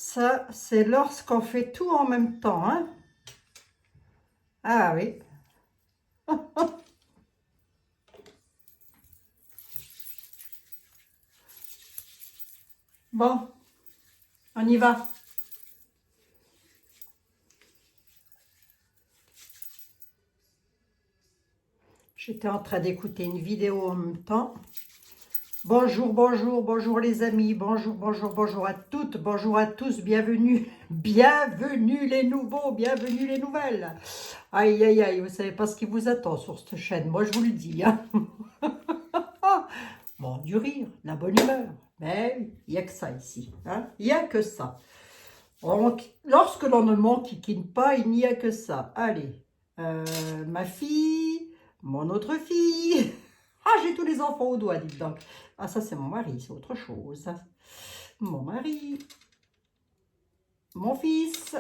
Ça, c'est lorsqu'on fait tout en même temps, hein. Ah oui. Bon, on y va. J'étais en train d'écouter une vidéo en même temps. Bonjour, bonjour, bonjour les amis. Bonjour, bonjour, bonjour à toutes, bonjour à tous. Bienvenue, bienvenue les nouveaux, bienvenue les nouvelles. Aïe, aïe, aïe, vous savez pas ce qui vous attend sur cette chaîne. Moi, je vous le dis, hein. Bon, du rire, de la bonne humeur. Mais il n'y a que ça ici, hein. Il n'y a que ça. Lorsque l'on ne m'enquiquine pas, il n'y a que ça. Allez, ma fille, mon autre fille. Ah, j'ai tous les enfants au doigt, dites donc. Ah, ça, c'est mon mari, c'est autre chose. Mon mari, mon fils.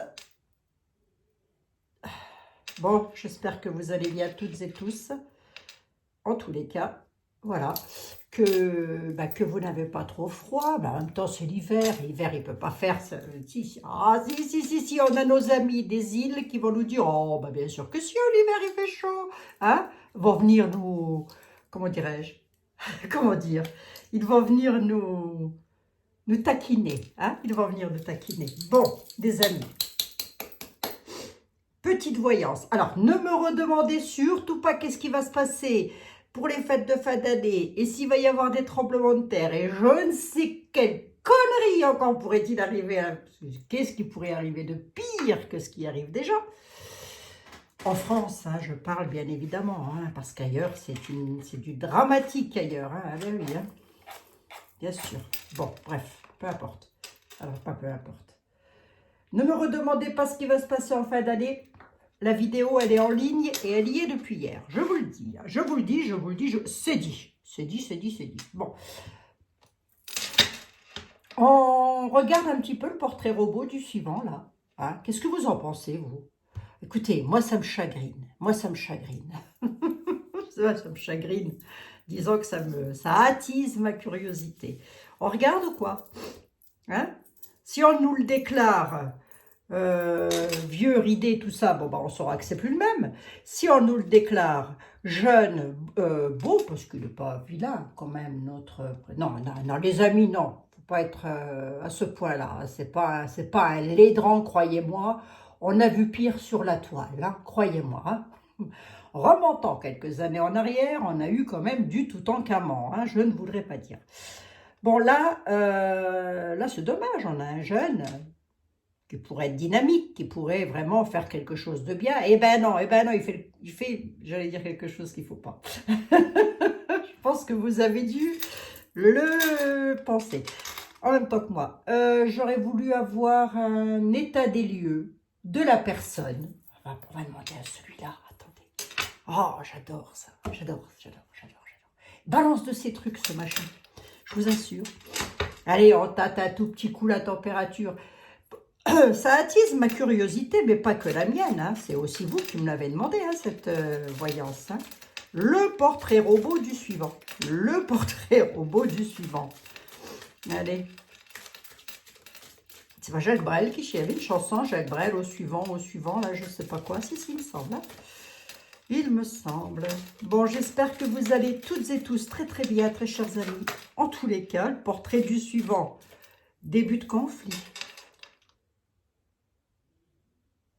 Bon, j'espère que vous allez bien toutes et tous. En tous les cas, voilà. Que vous n'avez pas trop froid. En même temps, c'est l'hiver. L'hiver, il ne peut pas faire ça. Si, on a nos amis des îles qui vont nous dire, oh, bien sûr que si, l'hiver, il fait chaud. Hein? Vont venir nous, comment dirais-je? Comment dire? Ils vont venir nous taquiner. Hein? Ils vont venir nous taquiner. Bon, des amis. Petite voyance. Alors, ne me redemandez surtout pas qu'est-ce qui va se passer pour les fêtes de fin d'année et s'il va y avoir des tremblements de terre et je ne sais quelle connerie encore pourrait-il arriver. Qu'est-ce qui pourrait arriver de pire que ce qui arrive déjà? En France, hein, je parle bien évidemment, hein, parce qu'ailleurs, c'est du dramatique ailleurs. Hein, ah ben oui, hein, bien sûr. Bon, bref, peu importe. Alors, pas peu importe. Ne me redemandez pas ce qui va se passer en fin d'année. La vidéo, elle est en ligne et elle y est depuis hier. Je vous le dis, je vous le dis, je vous le dis, c'est dit. C'est dit, c'est dit, c'est dit. Bon. On regarde un petit peu le portrait robot du suivant, là. Hein? Qu'est-ce que vous en pensez, vous? Écoutez, moi, ça me chagrine. Moi, ça me chagrine. Ça me chagrine. Disons que ça attise ma curiosité. On regarde ou quoi? Hein? Si on nous le déclare... vieux, ridé, tout ça, bon, on saura que c'est plus le même. Si on nous le déclare jeune, beau, parce qu'il n'est pas vilain quand même, notre... Non, les amis, non. Faut pas être à ce point-là. C'est pas un laidron, croyez-moi. On a vu pire sur la toile, hein, croyez-moi. Hein. Remontant quelques années en arrière, on a eu quand même du Toutankhamon, hein, je ne voudrais pas dire. Bon, là c'est dommage, on a un jeune... qui pourrait être dynamique, qui pourrait vraiment faire quelque chose de bien. Eh ben non, il fait j'allais dire quelque chose qu'il ne faut pas. Je pense que vous avez dû le penser. En même temps que moi, j'aurais voulu avoir un état des lieux de la personne. On va demander à celui-là, attendez. Oh, j'adore ça, j'adore. Balance de ces trucs, ce machin, je vous assure. Allez, on tâte un tout petit coup la température. Ça attise ma curiosité, mais pas que la mienne. Hein. C'est aussi vous qui me l'avez demandé, hein, cette voyance. Hein. Le portrait robot du suivant. Le portrait robot du suivant. Allez. C'est pas Jacques Brel qui avait une chanson, Jacques Brel, au suivant, là, je sais pas quoi. Si, il me semble. Hein. Il me semble. Bon, j'espère que vous allez toutes et tous très très bien, très chers amis. En tous les cas, le portrait du suivant. Début de conflit.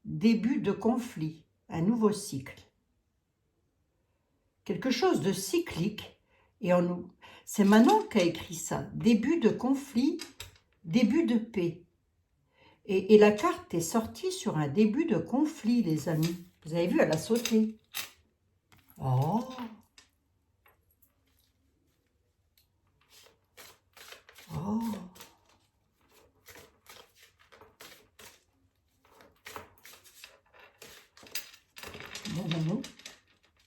Début de conflit, un nouveau cycle. Quelque chose de cyclique. Et c'est Manon qui a écrit ça. Début de conflit, début de paix. Et la carte est sortie sur un début de conflit, les amis. Vous avez vu, elle a sauté. Oh! Oh! Non.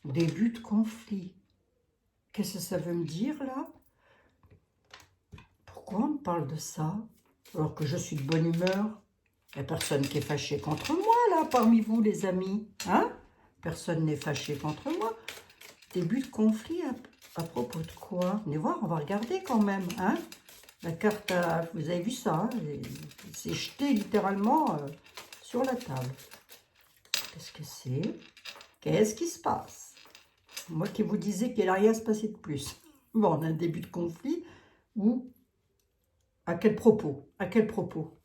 Début de conflit. Qu'est-ce que ça veut me dire, là? Pourquoi on me parle de ça? Alors que je suis de bonne humeur. Il n'y a personne qui est fâché contre moi, là, parmi vous, les amis. Hein? Personne n'est fâché contre moi. Début de conflit, à propos de quoi? Venez voir, on va regarder quand même, hein? La carte, vous avez vu ça, hein, c'est jeté littéralement sur la table. Qu'est-ce que c'est? Qu'est-ce qui se passe? Moi qui vous disais qu'il n'allait rien se passer de plus. Bon, on a un début de conflit. Ou à quel propos? À quel propos?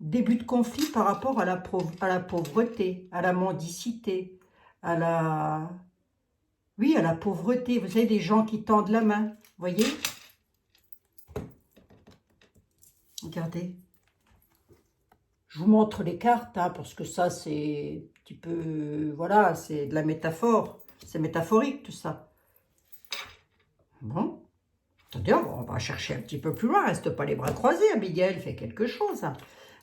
Début de conflit par rapport à la pauvreté, à la mendicité, à la... Oui, à la pauvreté. Vous savez, des gens qui tendent la main. Vous voyez? Regardez. Je vous montre les cartes, hein, parce que ça, c'est un petit peu... Voilà, c'est de la métaphore. C'est métaphorique, tout ça. Bon. Attendez, on va chercher un petit peu plus loin. Reste pas les bras croisés, Abigail. Fais quelque chose.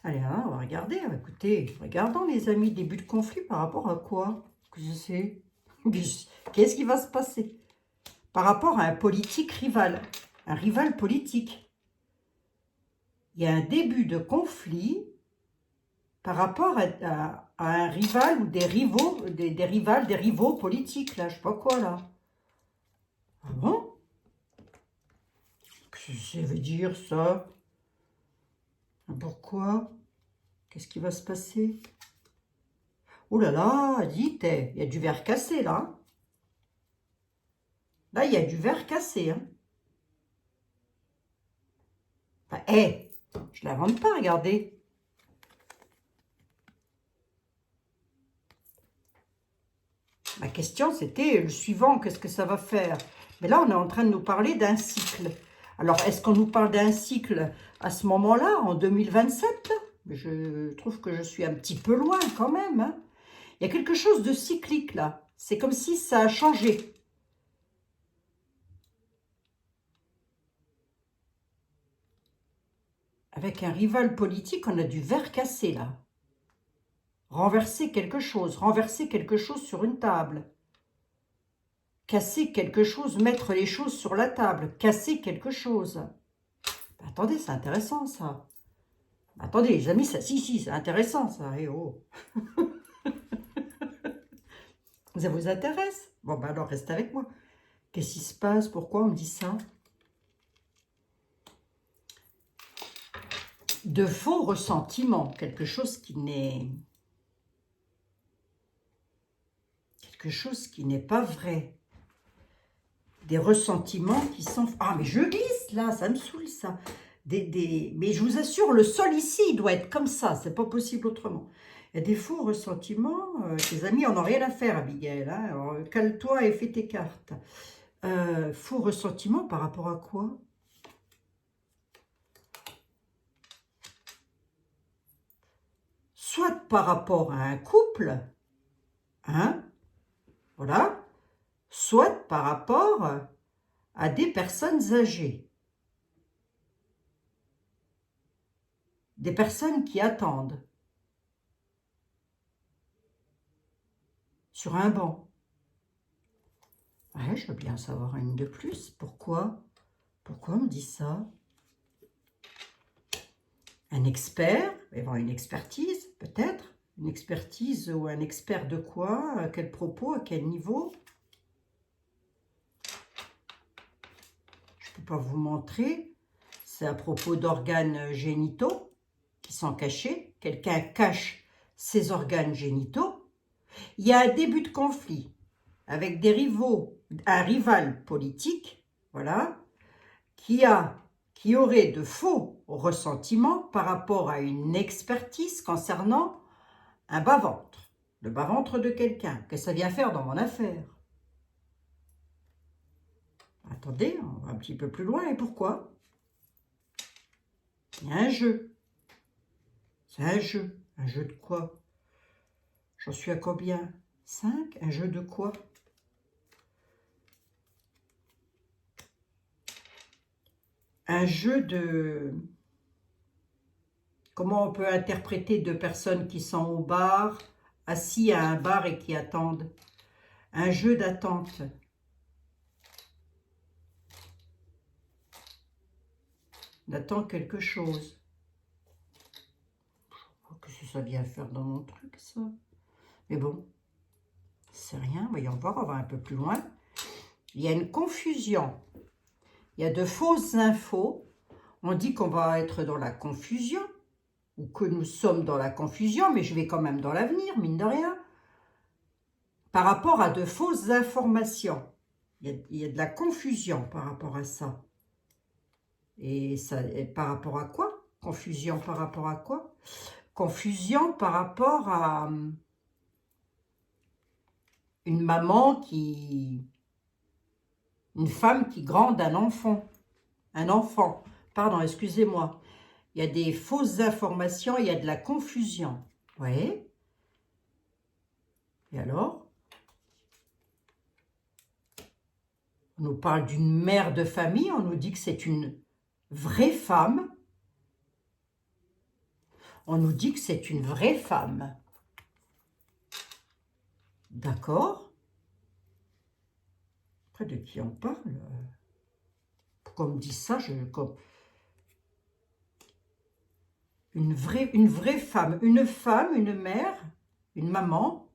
Allez, hein, on va regarder. Écoutez, regardons, les amis, début de conflit par rapport à quoi? Que je sais. Qu'est-ce qui va se passer? Par rapport à un politique rival. Un rival politique. Il y a un début de conflit par rapport à un rival ou des rivaux, des rivaux politiques, là, je sais pas quoi, là. Ah bon? Qu'est-ce que ça veut dire, ça? Pourquoi? Qu'est-ce qui va se passer? Oh là là, dites, il y a du verre cassé, là. Là, il y a du verre cassé, hein. Enfin, je l'invente pas, regardez. Ma question, c'était le suivant, qu'est-ce que ça va faire? Mais là, on est en train de nous parler d'un cycle. Alors, est-ce qu'on nous parle d'un cycle à ce moment-là, en 2027? Je trouve que je suis un petit peu loin quand même, hein. Il y a quelque chose de cyclique, là. C'est comme si ça a changé. Avec un rival politique, on a du verre cassé, là. Renverser quelque chose sur une table. Casser quelque chose, mettre les choses sur la table, casser quelque chose. Attendez, c'est intéressant, ça. Attendez, les amis, ça, si, c'est intéressant, ça. Eh oh. Ça vous intéresse? Bon, ben alors, restez avec moi. Qu'est-ce qui se passe? Pourquoi on me dit ça? De faux ressentiments, quelque chose qui n'est... Quelque chose qui n'est pas vrai. Des ressentiments qui sont... Ah, mais je glisse, là, ça me saoule, ça. Mais je vous assure, le sol ici, il doit être comme ça. C'est pas possible autrement. Il y a des faux ressentiments. Tes amis en ont rien à faire, Abigail. Hein, alors, cale-toi et fais tes cartes. Faux ressentiments par rapport à quoi? Soit par rapport à un couple, hein, voilà, soit par rapport à des personnes âgées. Des personnes qui attendent sur un banc. Ouais, je veux bien savoir une de plus. Pourquoi? Pourquoi on me dit ça? Un expert, il va y avoir une expertise, peut-être. Une expertise ou un expert de quoi? À quel propos? À quel niveau? Je ne peux pas vous montrer. C'est à propos d'organes génitaux qui sont cachés. Quelqu'un cache ses organes génitaux. Il y a un début de conflit avec des rivaux, un rival politique, voilà, qui aurait de faux ressentiments par rapport à une expertise concernant un bas-ventre, le bas-ventre de quelqu'un. Qu'est-ce que ça vient faire dans mon affaire? Attendez, on va un petit peu plus loin. Et pourquoi? Il y a un jeu. C'est un jeu. Un jeu de quoi? J'en suis à combien? 5? Un jeu de quoi? Un jeu de... Comment on peut interpréter deux personnes qui sont au bar, assis à un bar et qui attendent? Un jeu d'attente. D'attendre quelque chose. Qu'est-ce que ça vient faire dans mon truc, ça? Mais bon, c'est rien. Voyons voir, on va un peu plus loin. Il y a une confusion. Il y a de fausses infos. On dit qu'on va être dans la confusion, ou que nous sommes dans la confusion, mais je vais quand même dans l'avenir, mine de rien, par rapport à de fausses informations. Il y a de la confusion par rapport à ça. Et par rapport à quoi? Confusion par rapport à quoi? Confusion par rapport à une maman une femme qui grande un enfant. Un enfant. Pardon, excusez-moi. Il y a des fausses informations, il y a de la confusion. Oui. Et alors? On nous parle d'une mère de famille, on nous dit que c'est une vraie femme. On nous dit que c'est une vraie femme. D'accord? Après, de qui on parle? Pourquoi on me dit ça? Une vraie femme, une mère, une maman.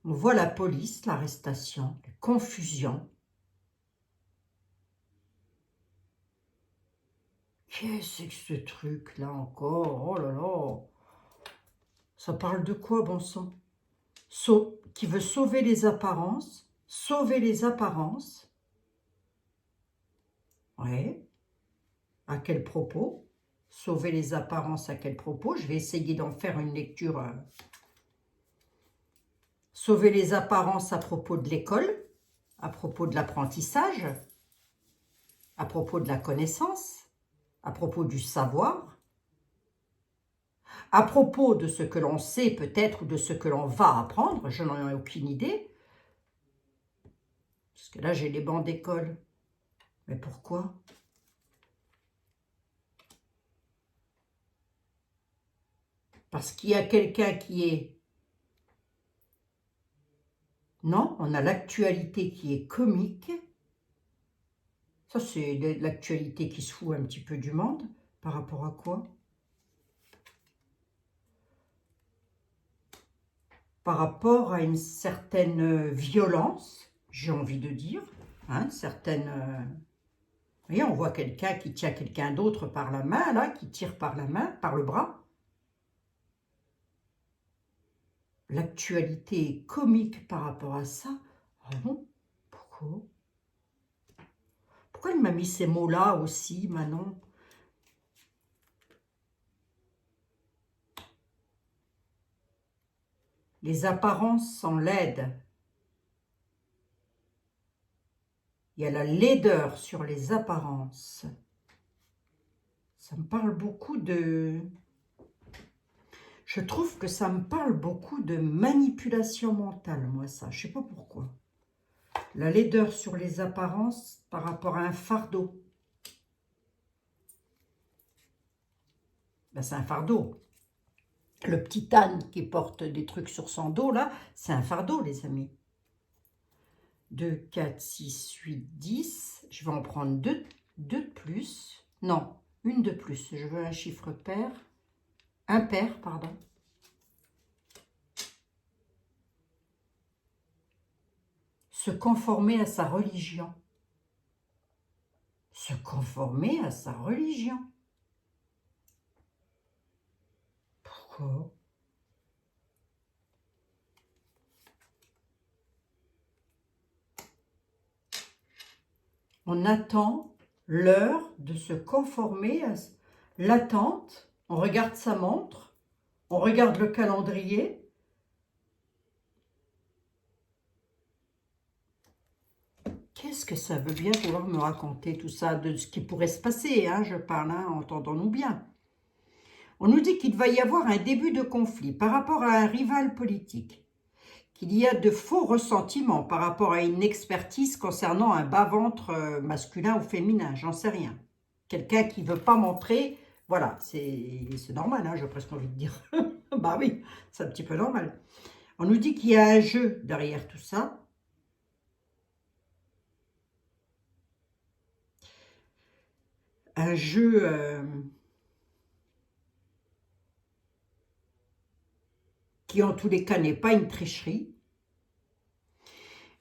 On voit la police, l'arrestation, la confusion. Qu'est-ce que ce truc-là encore? Oh là là! Ça parle de quoi, bon sang? Qui veut sauver les apparences? Sauver les apparences? Ouais. À quel propos? Sauver les apparences à quel propos? Je vais essayer d'en faire une lecture. Sauver les apparences à propos de l'école, à propos de l'apprentissage, à propos de la connaissance, à propos du savoir, à propos de ce que l'on sait peut-être ou de ce que l'on va apprendre, je n'en ai aucune idée. Parce que là, j'ai les bancs d'école. Mais pourquoi? Parce qu'il y a quelqu'un qui est... Non, on a l'actualité qui est comique. Ça, c'est l'actualité qui se fout un petit peu du monde. Par rapport à quoi? Par rapport à une certaine violence, j'ai envie de dire. Hein, certaine... Vous voyez, on voit quelqu'un qui tient quelqu'un d'autre par la main, là, qui tire par la main, par le bras. L'actualité est comique par rapport à ça. Ah bon? Pourquoi? Pourquoi il m'a mis ces mots-là aussi, Manon? Les apparences sont laides. Il y a la laideur sur les apparences. Ça me parle beaucoup de... Je trouve que ça me parle beaucoup de manipulation mentale, moi, ça. Je ne sais pas pourquoi. La laideur sur les apparences par rapport à un fardeau. Ben, c'est un fardeau. Le petit âne qui porte des trucs sur son dos, là, c'est un fardeau, les amis. 2, 4, 6, 8, 10. Je vais en prendre deux de plus. Non, une de plus. Je veux un chiffre pair. Impair, pardon. Se conformer à sa religion. Se conformer à sa religion. Pourquoi? On attend l'heure de se conformer à l'attente. On regarde sa montre. On regarde le calendrier. Qu'est-ce que ça veut bien pouvoir me raconter tout ça, de ce qui pourrait se passer, hein, je parle, hein, entendons-nous bien. On nous dit qu'il va y avoir un début de conflit par rapport à un rival politique, qu'il y a de faux ressentiments par rapport à une expertise concernant un bas-ventre masculin ou féminin, j'en sais rien. Quelqu'un qui ne veut pas montrer, voilà, c'est normal, hein, j'ai presque envie de dire. Bah oui, c'est un petit peu normal. On nous dit qu'il y a un jeu derrière tout ça. Un jeu qui en tous les cas n'est pas une tricherie.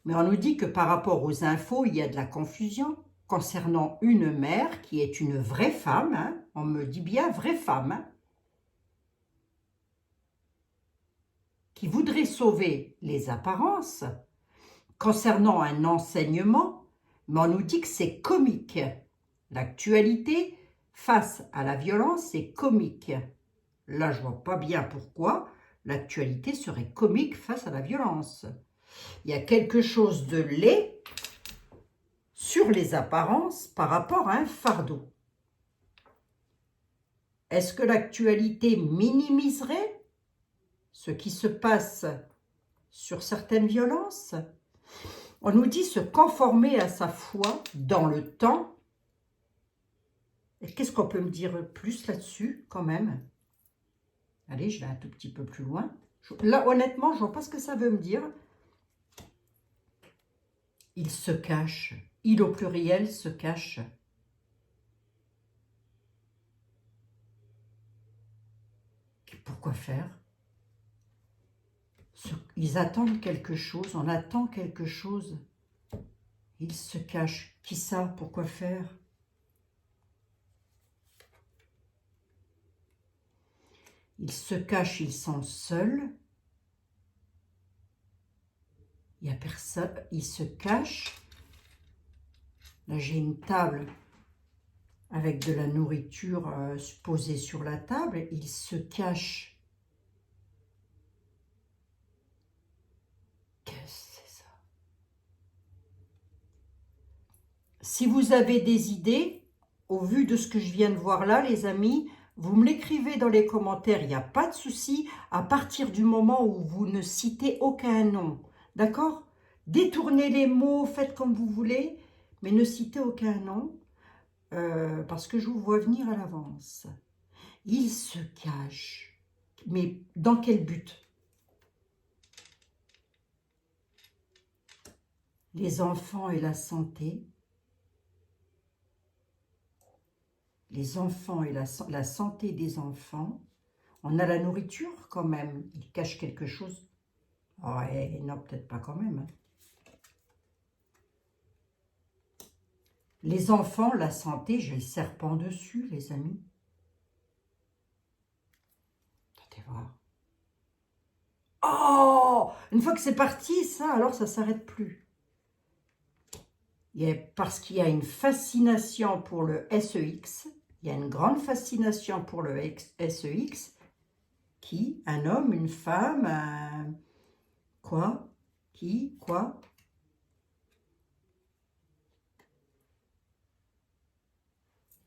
Mais on nous dit que par rapport aux infos, il y a de la confusion. concernant une mère qui est une vraie femme, hein, on me dit bien vraie femme, hein, qui voudrait sauver les apparences concernant un enseignement, mais on nous dit que c'est comique. L'actualité face à la violence est comique. Là, je vois pas bien pourquoi l'actualité serait comique face à la violence. Il y a quelque chose de laid sur les apparences par rapport à un fardeau. Est-ce que l'actualité minimiserait ce qui se passe sur certaines violences? On nous dit se conformer à sa foi dans le temps. Et qu'est-ce qu'on peut me dire plus là-dessus, quand même? Allez, je vais un tout petit peu plus loin. Là, honnêtement, je ne vois pas ce que ça veut me dire. Il se cache. Il au pluriel se cache. Pourquoi faire? Ils attendent quelque chose, on attend quelque chose. Ils se cachent. Qui ça? Pourquoi faire? Ils se cachent, ils sont seuls. Il n'y a personne. Ils se cachent. Là, j'ai une table avec de la nourriture posée sur la table. Ils se cachent. Qu'est-ce que c'est ça? Si vous avez des idées, au vu de ce que je viens de voir là, les amis, vous me l'écrivez dans les commentaires, il n'y a pas de souci, à partir du moment où vous ne citez aucun nom. D'accord? Détournez les mots, faites comme vous voulez, mais ne citez aucun nom, parce que je vous vois venir à l'avance. Il se cache. Mais dans quel but? Les enfants et la santé. Les enfants et la santé des enfants. On a la nourriture quand même. Il cache quelque chose. Oh, non, peut-être pas quand même. Hein. Les enfants, la santé, j'ai le serpent dessus, les amis. Attendez voir. Oh! Une fois que c'est parti, ça, alors ça ne s'arrête plus. Parce qu'il y a une fascination pour le SEX. Il y a une grande fascination pour le SEX. Qui? Un homme, une femme, quoi? Qui? Quoi?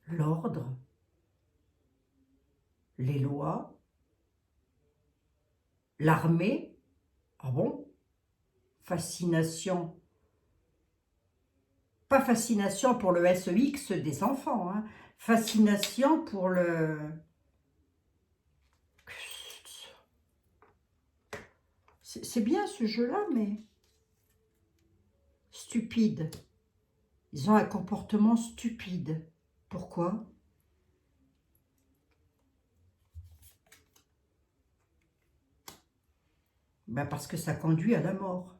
L'ordre, les lois, l'armée. Ah bon? Fascination. Pas fascination pour le SEX des enfants, hein. Fascination pour le... C'est bien ce jeu-là, mais... Stupide. Ils ont un comportement stupide. Pourquoi? Ben parce que ça conduit à la mort.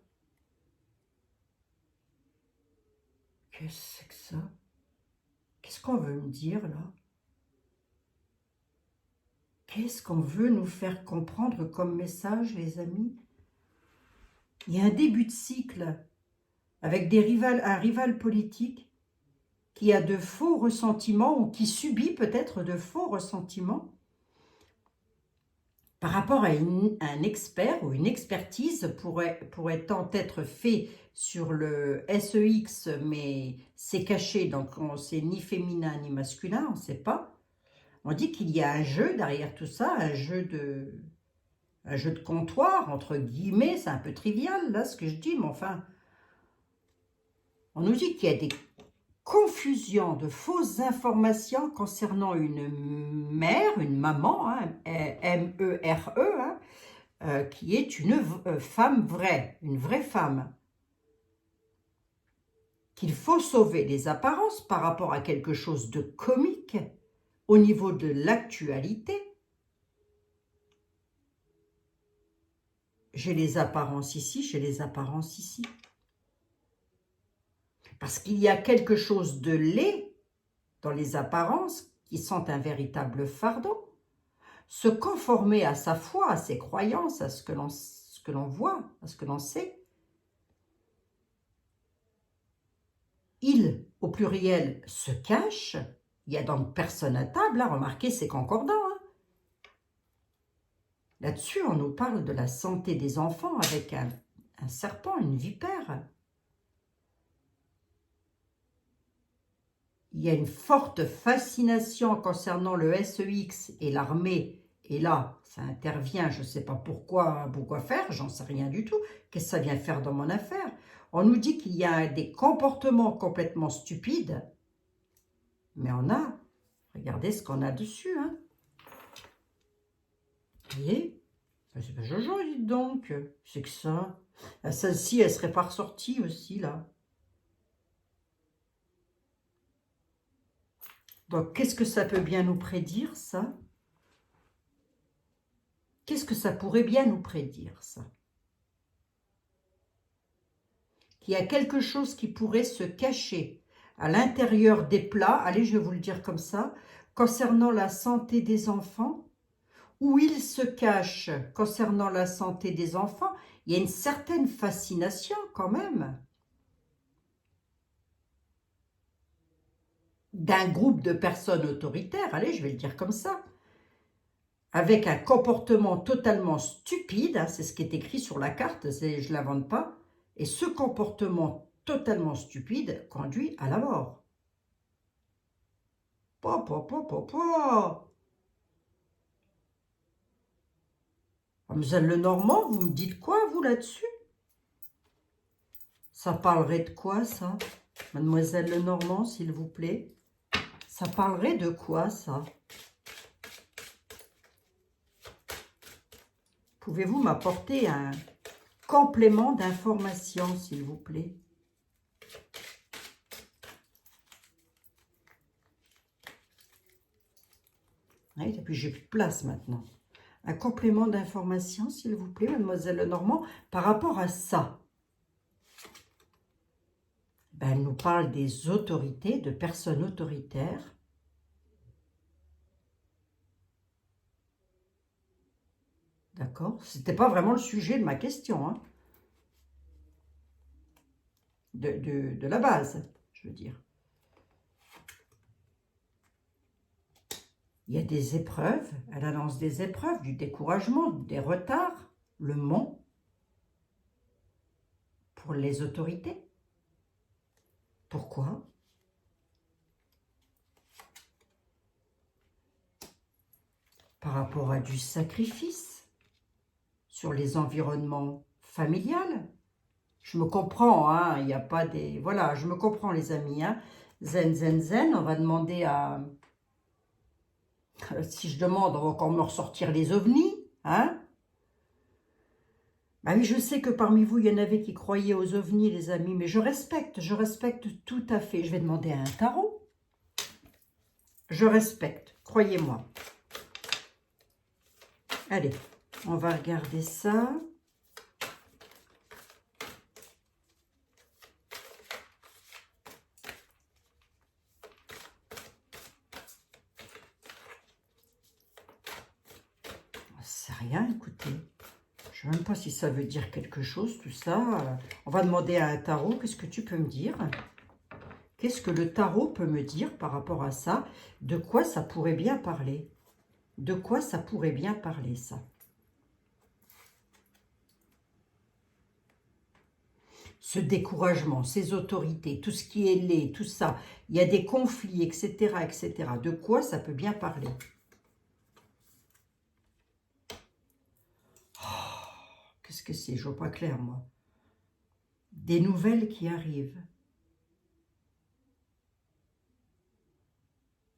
Qu'est-ce que c'est que ça? Qu'est-ce qu'on veut me dire, là? Qu'est-ce qu'on veut nous faire comprendre comme message, les amis? Il y a un début de cycle avec un rival politique qui a de faux ressentiments ou qui subit peut-être de faux ressentiments par rapport à un expert ou une expertise pourrait tant être fait sur le SEX, mais c'est caché, donc on sait ni féminin ni masculin, on ne sait pas. On dit qu'il y a un jeu derrière tout ça, un jeu de comptoir, entre guillemets, c'est un peu trivial là ce que je dis, mais enfin, on nous dit qu'il y a des confusions de fausses informations concernant une mère, une maman, hein, M-E-R-E, hein, qui est une femme vraie, une vraie femme. Qu'il faut sauver les apparences par rapport à quelque chose de comique au niveau de l'actualité. J'ai les apparences ici, j'ai les apparences ici. Parce qu'il y a quelque chose de laid dans les apparences qui sont un véritable fardeau. Se conformer à sa foi, à ses croyances, à ce que l'on voit, à ce que l'on sait. Il, au pluriel, se cache. Il y a donc personne à table. Hein. Remarquez, c'est concordant. Hein. Là-dessus, on nous parle de la santé des enfants avec un serpent, une vipère. Il y a une forte fascination concernant le SEX et l'armée. Et là, ça intervient, je ne sais pas pourquoi faire, j'en sais rien du tout. Qu'est-ce que ça vient faire dans mon affaire? On nous dit qu'il y a des comportements complètement stupides. Mais on a, regardez ce qu'on a dessus. Hein. Vous voyez? C'est pas Jojo, dites donc. C'est que ça. Celle-ci, elle serait pas ressortie aussi, là. Donc, qu'est-ce que ça peut bien nous prédire, ça? Qu'est-ce que ça pourrait bien nous prédire, ça? Qu'il y a quelque chose qui pourrait se cacher à l'intérieur des plats, allez, je vais vous le dire comme ça, concernant la santé des enfants, où il se cache concernant la santé des enfants, il y a une certaine fascination quand même d'un groupe de personnes autoritaires, allez, je vais le dire comme ça, avec un comportement totalement stupide, hein, c'est ce qui est écrit sur la carte, je ne l'invente pas, et ce comportement totalement stupide conduit à la mort. Mademoiselle Lenormand, vous me dites quoi, vous, là-dessus? Ça parlerait de quoi, ça? Mademoiselle Lenormand, s'il vous plaît. Ça parlerait de quoi, ça? Pouvez-vous m'apporter un complément d'information, s'il vous plaît? Oui, et puis j'ai plus de place maintenant. Un complément d'information, s'il vous plaît, Mademoiselle Lenormand, par rapport à ça. Ben, elle nous parle des autorités, de personnes autoritaires. D'accord? C'était pas vraiment le sujet de ma question, hein. De la base, je veux dire. Il y a des épreuves, elle annonce des épreuves, du découragement, des retards, le mont pour les autorités. Pourquoi? Par rapport à du sacrifice sur les environnements familiales. Je me comprends, hein, il n'y a pas des... Voilà, je me comprends les amis, hein. Zen, zen, zen, on va demander à... Si je demande, on va encore me ressortir les ovnis, hein. Bah oui, je sais que parmi vous, il y en avait qui croyaient aux ovnis, les amis, mais je respecte tout à fait. Je vais demander à un tarot. Je respecte, croyez-moi. Allez, on va regarder ça. C'est rien, écoutez. Je ne sais même pas si ça veut dire quelque chose, tout ça. On va demander à un tarot, qu'est-ce que tu peux me dire? Qu'est-ce que le tarot peut me dire par rapport à ça? De quoi ça pourrait bien parler? De quoi ça pourrait bien parler, ça? Ce découragement, ces autorités, tout ce qui est laid, tout ça, il y a des conflits, etc., etc. De quoi ça peut bien parler? Oh, qu'est-ce que c'est? Je vois pas clair, moi. Des nouvelles qui arrivent.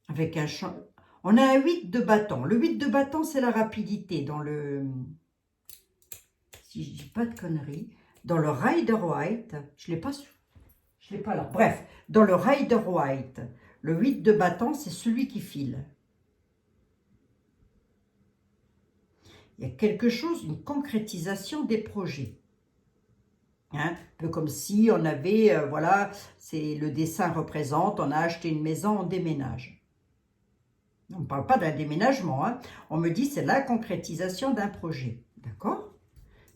Avec un champ... On a un 8 de bâton. Le 8 de bâton, c'est la rapidité. Dans le... Si je dis pas de conneries... Dans le Rider White, je l'ai pas là. Bref, dans le Rider White, le 8 de bâton, c'est celui qui file. Il y a quelque chose, une concrétisation des projets. Hein, un peu comme si on avait, voilà, c'est le dessin représente, on a acheté une maison, on déménage. On ne parle pas d'un déménagement, hein. On me dit c'est la concrétisation d'un projet. D'accord?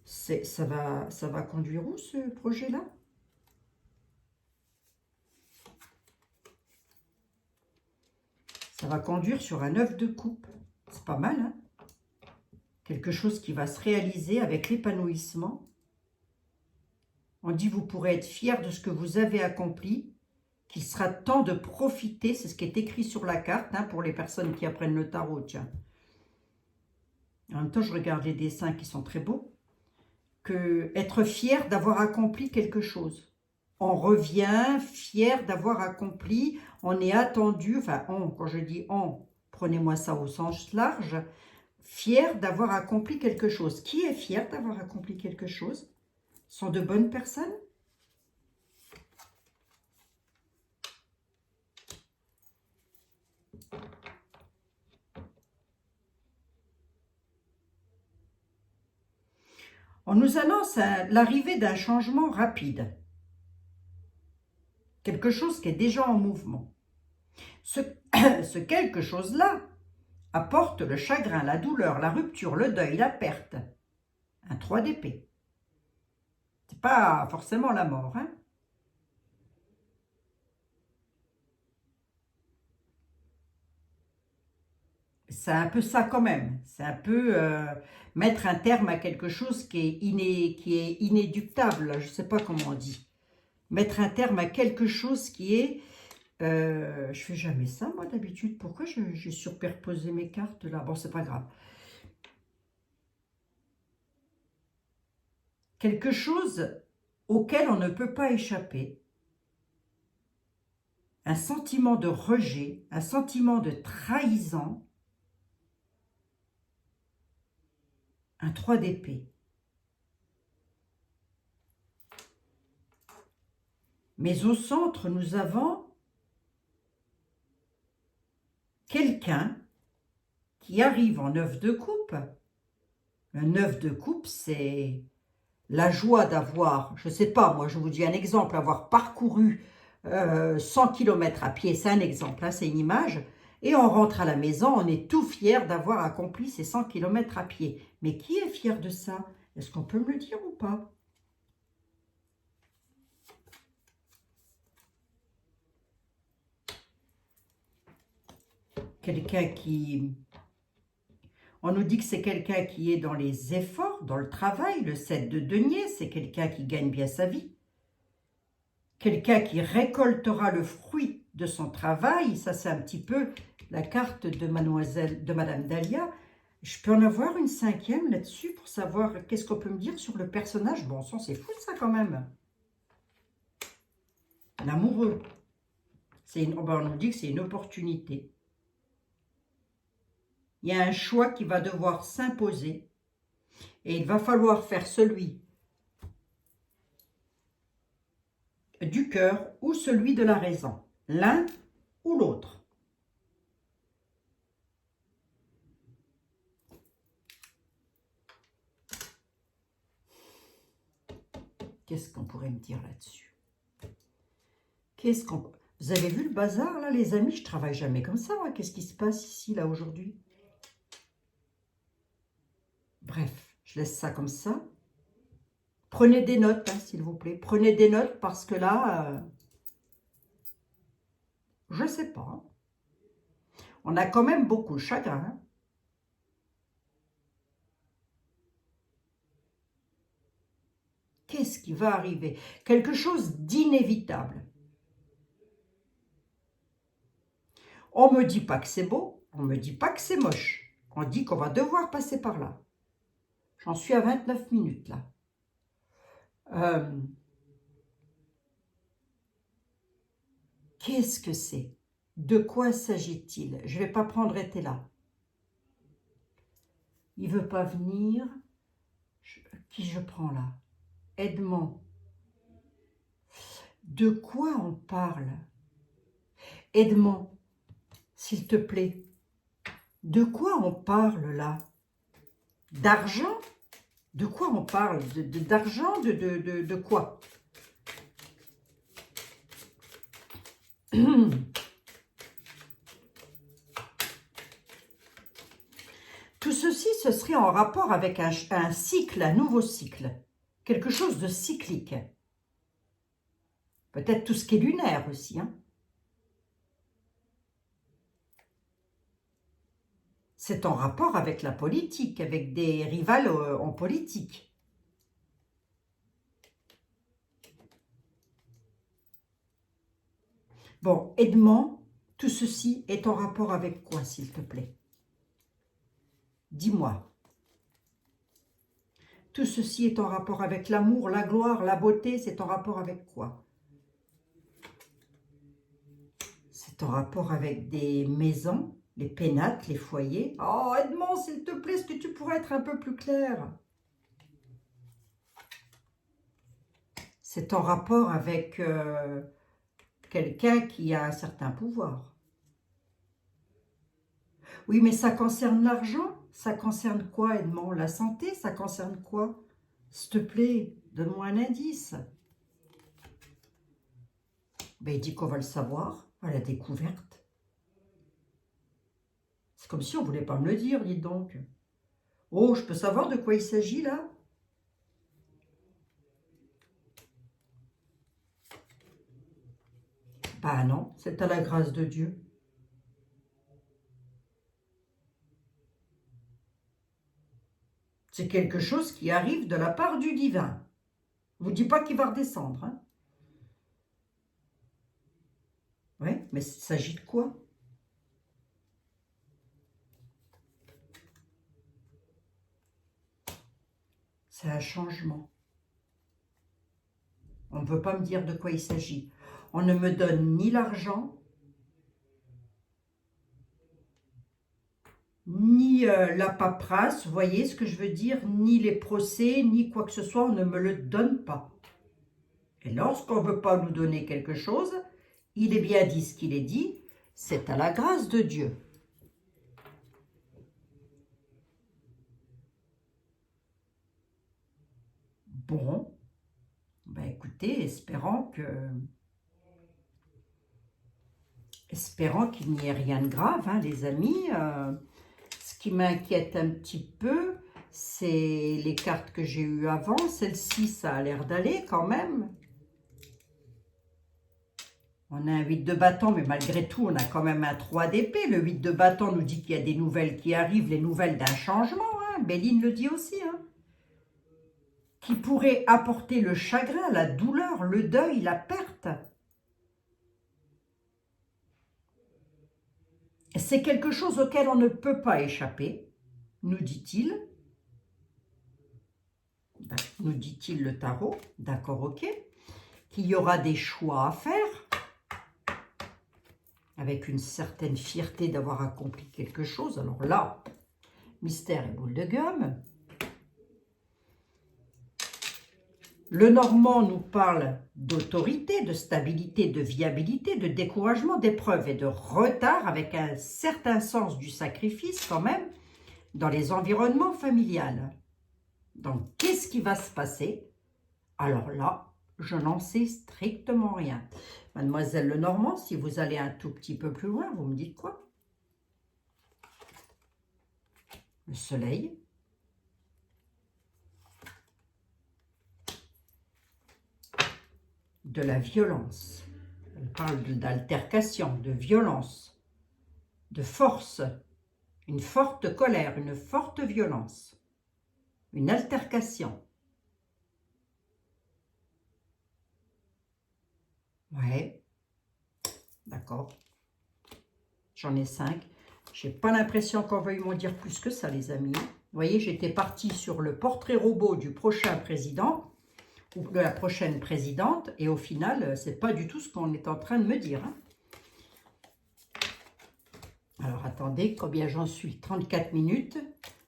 Ça va conduire où ce projet-là? Ça va conduire sur un œuf de coupe. C'est pas mal, hein? Quelque chose qui va se réaliser avec l'épanouissement. On dit vous pourrez être fier de ce que vous avez accompli, qu'il sera temps de profiter, c'est ce qui est écrit sur la carte, hein, pour les personnes qui apprennent le tarot, tiens. En même temps, je regarde les dessins qui sont très beaux. Que être fier d'avoir accompli quelque chose. On revient fier d'avoir accompli, on est attendu, enfin on, quand je dis on, prenez-moi ça au sens large, fier d'avoir accompli quelque chose. Qui est fier d'avoir accompli quelque chose? Sont de bonnes personnes? On nous annonce l'arrivée d'un changement rapide. Quelque chose qui est déjà en mouvement. Ce quelque chose-là apporte le chagrin, la douleur, la rupture, le deuil, la perte. Un 3 d'épée. C'est pas forcément la mort, hein? C'est un peu ça quand même. C'est un peu mettre un terme à quelque chose qui est inéductable. Je ne sais pas comment on dit. Mettre un terme à quelque chose qui est... je fais jamais ça, moi, d'habitude. Pourquoi j'ai superposé mes cartes là? Bon, c'est pas grave. Quelque chose auquel on ne peut pas échapper. Un sentiment de rejet, un sentiment de trahison. Un 3 d'épée. Mais au centre, nous avons quelqu'un qui arrive en 9 de coupe. Le 9 de coupe, c'est la joie d'avoir, je ne sais pas, moi je vous dis un exemple, avoir parcouru 100 km à pied, c'est un exemple, hein, c'est une image, et on rentre à la maison, on est tout fier d'avoir accompli ces 100 km à pied. Mais qui est fier de ça? Est-ce qu'on peut me le dire ou pas? Quelqu'un qui... On nous dit que c'est quelqu'un qui est dans les efforts, dans le travail. Le 7 de denier, c'est quelqu'un qui gagne bien sa vie. Quelqu'un qui récoltera le fruit de son travail. Ça, c'est un petit peu la carte de Madame Dahlia. Je peux en avoir une 5e là-dessus pour savoir qu'est-ce qu'on peut me dire sur le personnage. Bon sang, c'est fou ça quand même. L'amoureux. On nous dit que c'est une opportunité. Il y a un choix qui va devoir s'imposer et il va falloir faire celui du cœur ou celui de la raison, l'un ou l'autre. Qu'est-ce qu'on pourrait me dire là-dessus? Vous avez vu le bazar là, les amis? Je travaille jamais comme ça, moi. Qu'est-ce qui se passe ici, là, aujourd'hui? Bref, je laisse ça comme ça. Prenez des notes, hein, s'il vous plaît. Prenez des notes parce que là, je ne sais pas. On a quand même beaucoup de chagrin. Hein. Qu'est-ce qui va arriver? Quelque chose d'inévitable. On ne me dit pas que c'est beau, on ne me dit pas que c'est moche. On dit qu'on va devoir passer par là. J'en suis à 29 minutes là. Qu'est-ce que c'est? De quoi s'agit-il? Je ne vais pas prendre été là. Il ne veut pas venir. Qui je prends là? Edmond. De quoi on parle? Edmond, s'il te plaît. De quoi on parle là? D'argent? De quoi on parle? D'argent? De quoi? Tout ceci, ce serait en rapport avec un cycle, un nouveau cycle. Quelque chose de cyclique. Peut-être tout ce qui est lunaire aussi. Hein. C'est en rapport avec la politique, avec des rivales en politique. Bon, Edmond, tout ceci est en rapport avec quoi, s'il te plaît? Dis-moi. Tout ceci est en rapport avec l'amour, la gloire, la beauté, c'est en rapport avec quoi? C'est en rapport avec des maisons, les pénates, les foyers. Oh, Edmond, s'il te plaît, est-ce que tu pourrais être un peu plus clair? C'est en rapport avec quelqu'un qui a un certain pouvoir. Oui, mais ça concerne l'argent? Ça concerne quoi, Edmond? La santé? Ça concerne quoi? S'il te plaît, donne-moi un indice. Ben, il dit qu'on va le savoir à la découverte. C'est comme si on ne voulait pas me le dire, dites donc. Oh, je peux savoir de quoi il s'agit, là? Bah non, c'est à la grâce de Dieu. C'est quelque chose qui arrive de la part du divin. Je ne vous dis pas qu'il va redescendre. Hein. Oui, mais il s'agit de quoi? C'est un changement. On ne veut pas me dire de quoi il s'agit. On ne me donne ni l'argent, ni la paperasse, vous voyez ce que je veux dire, ni les procès, ni quoi que ce soit, on ne me le donne pas. Et lorsqu'on ne veut pas nous donner quelque chose, il est bien dit ce qu'il est dit, c'est à la grâce de Dieu. Bon, ben écoutez, espérant qu'il n'y ait rien de grave, hein, les amis. Ce qui m'inquiète un petit peu, c'est les cartes que j'ai eues avant. Celle-ci, ça a l'air d'aller quand même. On a un 8 de bâton, mais malgré tout, on a quand même un 3 d'épée. Le 8 de bâton nous dit qu'il y a des nouvelles qui arrivent, les nouvelles d'un changement. Hein. Béline le dit aussi. Hein. Qui pourrait apporter le chagrin, la douleur, le deuil, la perte. C'est quelque chose auquel on ne peut pas échapper, nous dit-il. Nous dit-il le tarot. D'accord, ok. Qu'il y aura des choix à faire. Avec une certaine fierté d'avoir accompli quelque chose. Alors là, mystère et boule de gomme. Le Normand nous parle d'autorité, de stabilité, de viabilité, de découragement, d'épreuve et de retard avec un certain sens du sacrifice quand même dans les environnements familiales. Donc, qu'est-ce qui va se passer? Alors là, je n'en sais strictement rien. Mademoiselle Lenormand, si vous allez un tout petit peu plus loin, vous me dites quoi? Le soleil. De la violence. Elle parle d'altercation, de violence, de force, une forte colère, une forte violence, une altercation. Ouais, d'accord. J'en ai 5. J'ai pas l'impression qu'on veuille m'en dire plus que ça, les amis. Vous voyez, j'étais partie sur le portrait robot du prochain président ou de la prochaine présidente, et au final, c'est pas du tout ce qu'on est en train de me dire. Hein. Alors, attendez, combien j'en suis? 34 minutes.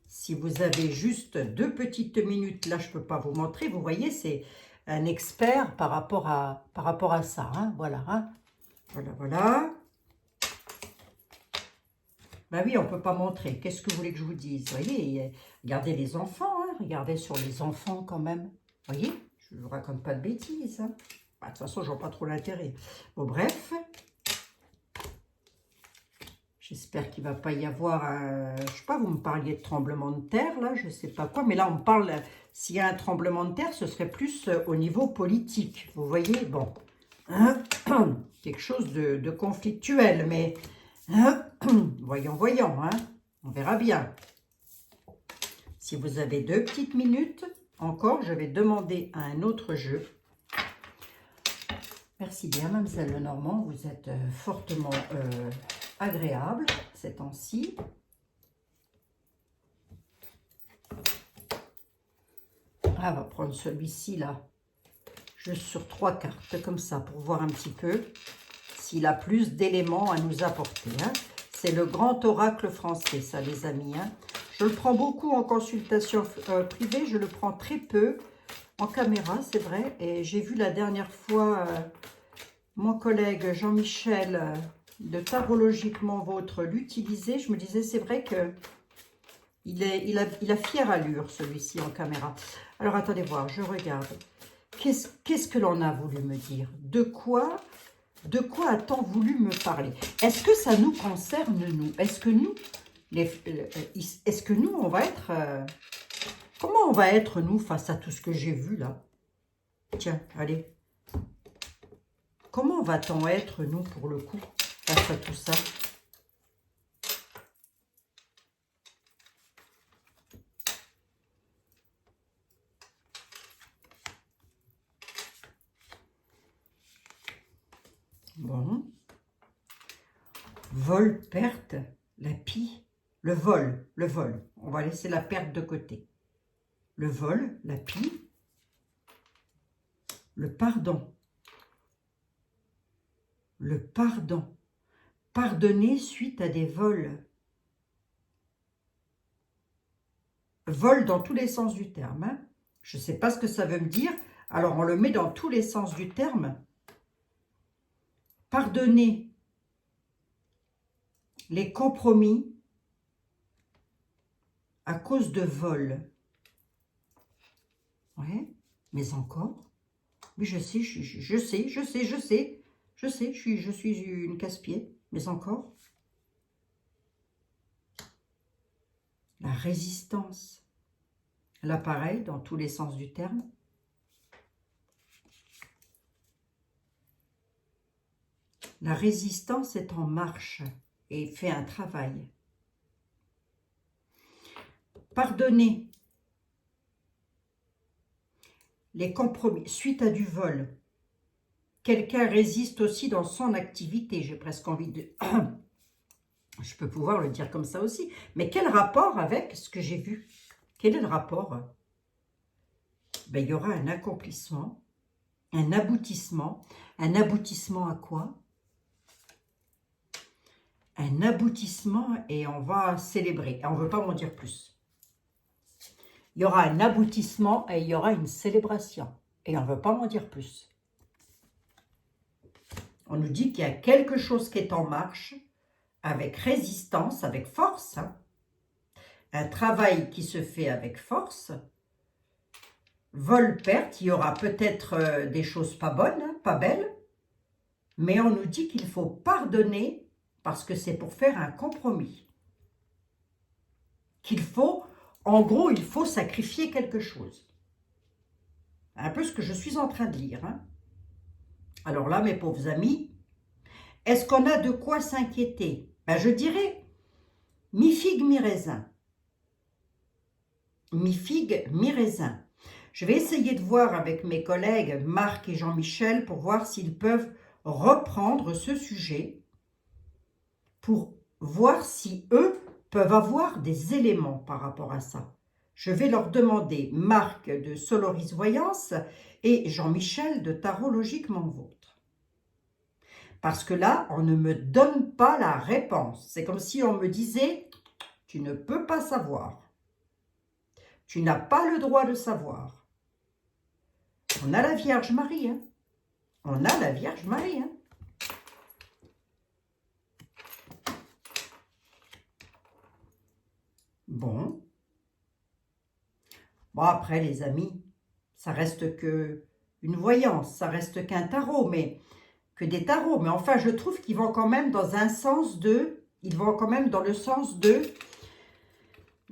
Si vous avez juste 2 petites minutes, là, je ne peux pas vous montrer. Vous voyez, c'est un expert par rapport à ça. Hein. Voilà, hein. Voilà, voilà. Ben oui, on ne peut pas montrer. Qu'est-ce que vous voulez que je vous dise? Vous voyez, regardez les enfants, hein, regardez sur les enfants quand même. Vous voyez, je ne vous raconte pas de bêtises. Hein. Bah, de toute façon, je vois pas trop l'intérêt. Bon, bref. J'espère qu'il ne va pas y avoir un... Je ne sais pas, vous me parliez de tremblement de terre, là, je ne sais pas quoi. Mais là, on parle... S'il y a un tremblement de terre, ce serait plus au niveau politique. Vous voyez, bon. Hein, quelque chose de conflictuel, mais... Voyons, voyons, hein. On verra bien. Si vous avez 2 petites minutes, encore, je vais demander à un autre jeu. Merci bien, mademoiselle Lenormand. Vous êtes fortement agréable ces temps-ci. Ah, on va prendre celui-ci, là. Juste sur 3 cartes, comme ça, pour voir un petit peu s'il a plus d'éléments à nous apporter. Hein. C'est le grand oracle français, ça, les amis. Hein. Je le prends beaucoup en consultation privée, je le prends très peu en caméra, c'est vrai. Et j'ai vu la dernière fois mon collègue Jean-Michel de Tarologiquement Vôtre l'utiliser. Je me disais, c'est vrai que il a fière allure, celui-ci, en caméra. Alors, attendez voir, je regarde. Qu'est-ce que l'on a voulu me dire? De quoi a-t-on voulu me parler? Est-ce que ça nous concerne, nous? Est-ce que nous, on va être... comment on va être, nous, face à tout ce que j'ai vu, là? Tiens, allez. Comment va-t-on être, nous, pour le coup, face à tout ça? Bon. Vol, perte, la pie, le vol. On va laisser la perte de côté. Le vol, la pie, le pardon. Le pardon. Pardonner suite à des vols. Vol dans tous les sens du terme. Hein. Je ne sais pas ce que ça veut me dire. Alors, on le met dans tous les sens du terme. Pardonner les compromis à cause de vols. Ouais, mais encore. Oui, je sais, je suis une casse-pied, mais encore. La résistance. Là, pareil, dans tous les sens du terme. La résistance est en marche et fait un travail. Pardonner les compromis suite à du vol. Quelqu'un résiste aussi dans son activité. J'ai presque envie de... Je peux pouvoir le dire comme ça aussi. Mais quel rapport avec ce que j'ai vu? Quel est le rapport? Ben, il y aura un accomplissement, un aboutissement. Un aboutissement à quoi? Un aboutissement et on va célébrer. Et on ne veut pas m'en dire plus. Il y aura un aboutissement et il y aura une célébration. Et on ne veut pas m'en dire plus. On nous dit qu'il y a quelque chose qui est en marche, avec résistance, avec force. Hein. Un travail qui se fait avec force. Vol-perte, il y aura peut-être des choses pas bonnes, hein, pas belles. Mais on nous dit qu'il faut pardonner parce que c'est pour faire un compromis. Qu'il faut, en gros, il faut sacrifier quelque chose. Un peu ce que je suis en train de lire. Hein. Alors là, mes pauvres amis, est-ce qu'on a de quoi s'inquiéter? Ben, je dirais mi-figue, mi-raisin. Mi-figue, mi-raisin. Je vais essayer de voir avec mes collègues Marc et Jean-Michel pour voir s'ils peuvent reprendre ce sujet, pour voir si eux peuvent avoir des éléments par rapport à ça. Je vais leur demander Marc de Soloris Voyance et Jean-Michel de Tarologiquement Vôtre. Parce que là, on ne me donne pas la réponse. C'est comme si on me disait, tu ne peux pas savoir. Tu n'as pas le droit de savoir. On a la Vierge Marie. Hein. On a la Vierge Marie. Hein. Bon. Bon, après, les amis, ça reste que une voyance, ça reste qu'un tarot, mais que des tarots. Mais enfin, je trouve qu'ils vont quand même dans un sens de... Ils vont quand même dans le sens de...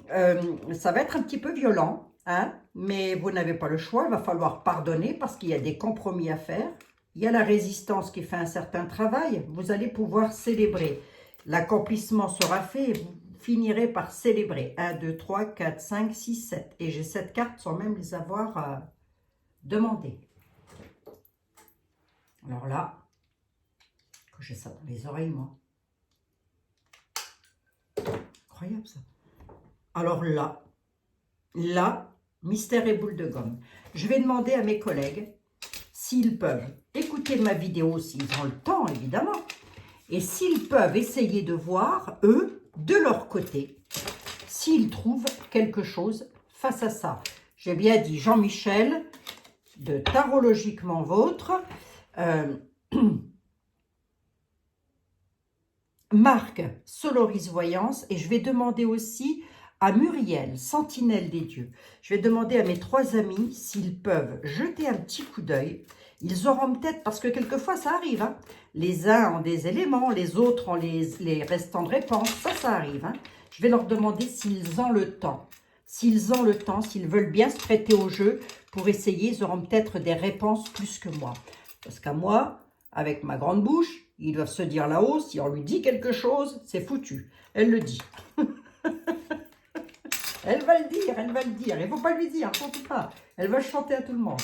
ça va être un petit peu violent, hein, mais vous n'avez pas le choix, il va falloir pardonner parce qu'il y a des compromis à faire. Il y a la résistance qui fait un certain travail. Vous allez pouvoir célébrer. L'accomplissement sera fait et vous finirez par célébrer. 1, 2, 3, 4, 5, 6, 7. Et j'ai 7 cartes sans même les avoir demandées. Alors là, quand j'ai ça dans les oreilles, moi. Incroyable ça. Alors là, mystère et boule de gomme. Je vais demander à mes collègues s'ils peuvent écouter ma vidéo, s'ils ont le temps évidemment, et s'ils peuvent essayer de voir, eux, de leur côté, s'ils trouvent quelque chose face à ça. J'ai bien dit Jean-Michel, de Tarologiquement Vôtre, Marc, Soloris Voyance, et je vais demander aussi à Muriel, Sentinelle des Dieux. Je vais demander à mes 3 amis s'ils peuvent jeter un petit coup d'œil. Ils auront peut-être, parce que quelquefois ça arrive, hein, les uns ont des éléments, les autres ont les restants de réponses, ça arrive. Hein. Je vais leur demander s'ils ont le temps. S'ils ont le temps, s'ils veulent bien se prêter au jeu pour essayer, ils auront peut-être des réponses plus que moi. Parce qu'à moi, avec ma grande bouche, ils doivent se dire là-haut, si on lui dit quelque chose, c'est foutu. Elle le dit. Elle va le dire, elle va le dire. Il ne faut pas lui dire, surtout pas. Elle va chanter à tout le monde.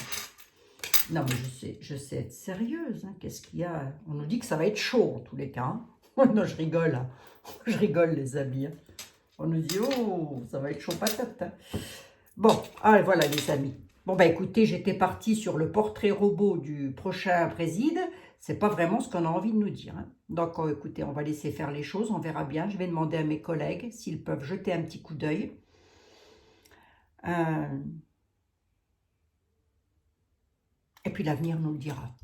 Non, mais je sais être sérieuse. Hein. Qu'est-ce qu'il y a? On nous dit que ça va être chaud, en tous les cas. Hein. Non, je rigole. Hein. Je rigole, les amis. Hein. On nous dit, oh, ça va être chaud patate. Hein. Bon, allez, voilà, les amis. Bon, bah écoutez, j'étais partie sur le portrait robot du prochain préside. C'est pas vraiment ce qu'on a envie de nous dire. Hein. Donc, écoutez, on va laisser faire les choses. On verra bien. Je vais demander à mes collègues s'ils peuvent jeter un petit coup d'œil. Et puis l'avenir nous le dira.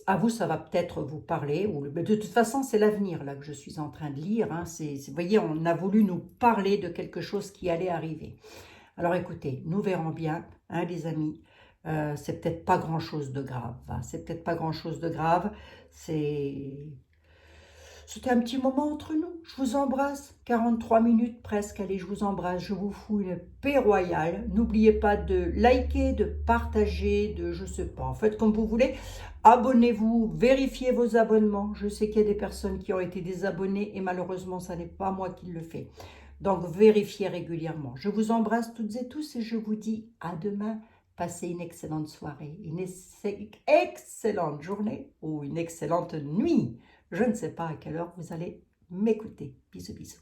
À vous, ça va peut-être vous parler. Mais de toute façon, c'est l'avenir là que je suis en train de lire. Hein. Vous voyez, on a voulu nous parler de quelque chose qui allait arriver. Alors écoutez, nous verrons bien, hein, les amis. C'est peut-être pas grand-chose de grave. Hein. C'est peut-être pas grand-chose de grave. C'était un petit moment entre nous. Je vous embrasse. 43 minutes presque. Allez, je vous embrasse. Je vous fous une paix royale. N'oubliez pas de liker, de partager, de je sais pas. En fait, comme vous voulez. Abonnez-vous. Vérifiez vos abonnements. Je sais qu'il y a des personnes qui ont été désabonnées et malheureusement, ça n'est pas moi qui le fais. Donc, vérifiez régulièrement. Je vous embrasse toutes et tous et je vous dis à demain. Passez une excellente soirée, une excellente journée ou une excellente nuit. Je ne sais pas à quelle heure vous allez m'écouter. Bisous, bisous.